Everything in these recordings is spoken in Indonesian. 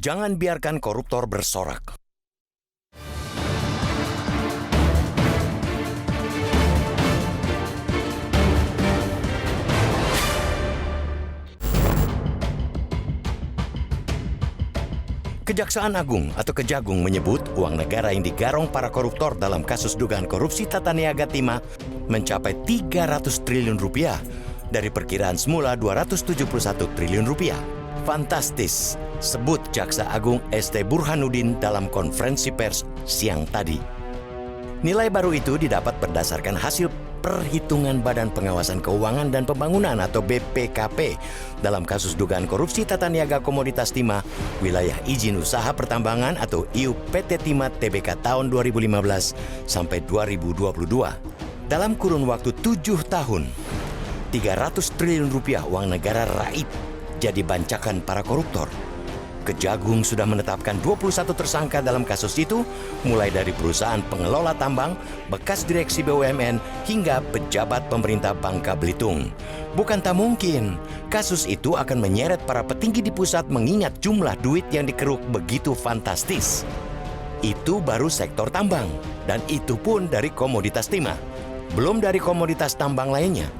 Jangan biarkan koruptor bersorak. Kejaksaan Agung atau Kejagung menyebut uang negara yang digarong para koruptor dalam kasus dugaan korupsi Tata Niaga Timah mencapai 300 triliun rupiah dari perkiraan semula 271 triliun rupiah. Fantastis, sebut Jaksa Agung ST Burhanuddin dalam konferensi pers siang tadi. Nilai baru itu didapat berdasarkan hasil perhitungan Badan Pengawasan Keuangan dan Pembangunan atau BPKP dalam kasus dugaan korupsi Tata Niaga Komoditas Timah wilayah izin usaha pertambangan atau IUP PT Timah Tbk tahun 2015 sampai 2022. Dalam kurun waktu 7 tahun, 300 triliun rupiah uang negara raib jadi bancakan para koruptor. Kejagung sudah menetapkan 21 tersangka dalam kasus itu, mulai dari perusahaan pengelola tambang, bekas direksi BUMN, hingga pejabat pemerintah Bangka Belitung. Bukan tak mungkin, kasus itu akan menyeret para petinggi di pusat mengingat jumlah duit yang dikeruk begitu fantastis. Itu baru sektor tambang, dan itu pun dari komoditas timah. Belum dari komoditas tambang lainnya.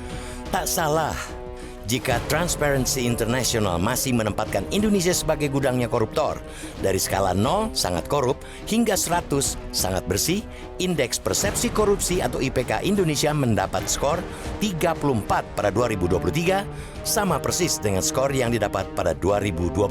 Tak salah jika Transparency International masih menempatkan Indonesia sebagai gudangnya koruptor. Dari skala 0 sangat korup hingga 100 sangat bersih, indeks persepsi korupsi atau IPK Indonesia mendapat skor 34 pada 2023, sama persis dengan skor yang didapat pada 2022.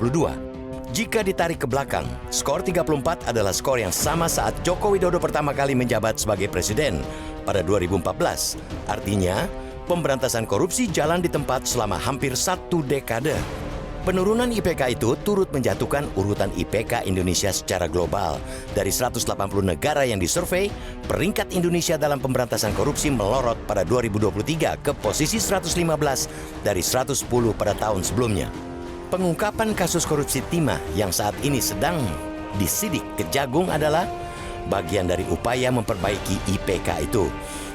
Jika ditarik ke belakang, skor 34 adalah skor yang sama saat Joko Widodo pertama kali menjabat sebagai presiden pada 2014. Artinya, pemberantasan korupsi jalan di tempat selama hampir 1 dekade. Penurunan IPK itu turut menjatuhkan urutan IPK Indonesia secara global. Dari 180 negara yang disurvei, peringkat Indonesia dalam pemberantasan korupsi melorot pada 2023 ke posisi 115 dari 110 pada tahun sebelumnya. Pengungkapan kasus korupsi timah yang saat ini sedang disidik Kejagung adalah bagian dari upaya memperbaiki IPK itu.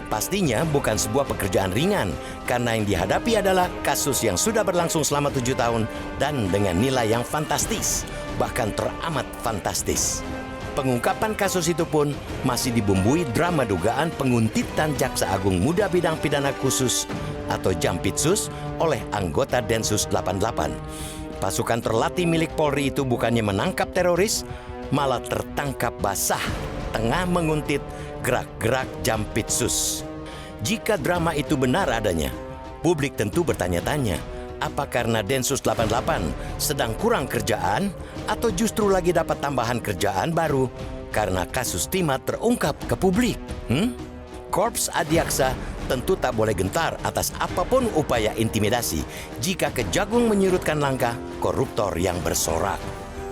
Pastinya bukan sebuah pekerjaan ringan, karena yang dihadapi adalah kasus yang sudah berlangsung selama 7 tahun dan dengan nilai yang fantastis, bahkan teramat fantastis. Pengungkapan kasus itu pun masih dibumbui drama dugaan penguntitan Jaksa Agung Muda Bidang Pidana Khusus atau Jampitsus oleh anggota Densus 88. Pasukan terlatih milik Polri itu bukannya menangkap teroris, malah tertangkap basah tengah menguntit gerak-gerak Jampitsus. Jika drama itu benar adanya, publik tentu bertanya-tanya, apa karena Densus 88 sedang kurang kerjaan atau justru lagi dapat tambahan kerjaan baru karena kasus timah terungkap ke publik? Korps Adiaksa tentu tak boleh gentar atas apapun upaya intimidasi jika Kejagung menyurutkan langkah koruptor yang bersorak.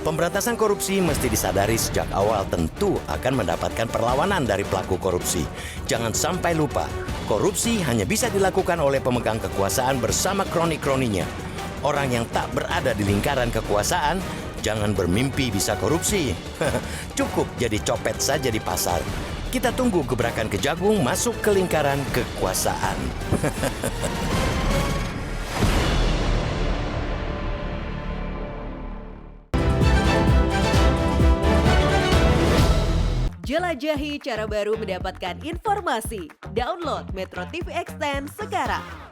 Pemberantasan korupsi mesti disadari sejak awal tentu akan mendapatkan perlawanan dari pelaku korupsi. Jangan sampai lupa, korupsi hanya bisa dilakukan oleh pemegang kekuasaan bersama kroni-kroninya. Orang yang tak berada di lingkaran kekuasaan, jangan bermimpi bisa korupsi. Cukup jadi copet saja di pasar. Kita tunggu gebrakan Kejagung masuk ke lingkaran kekuasaan. Jelajahi cara baru mendapatkan informasi. Download Metro TV Extend sekarang.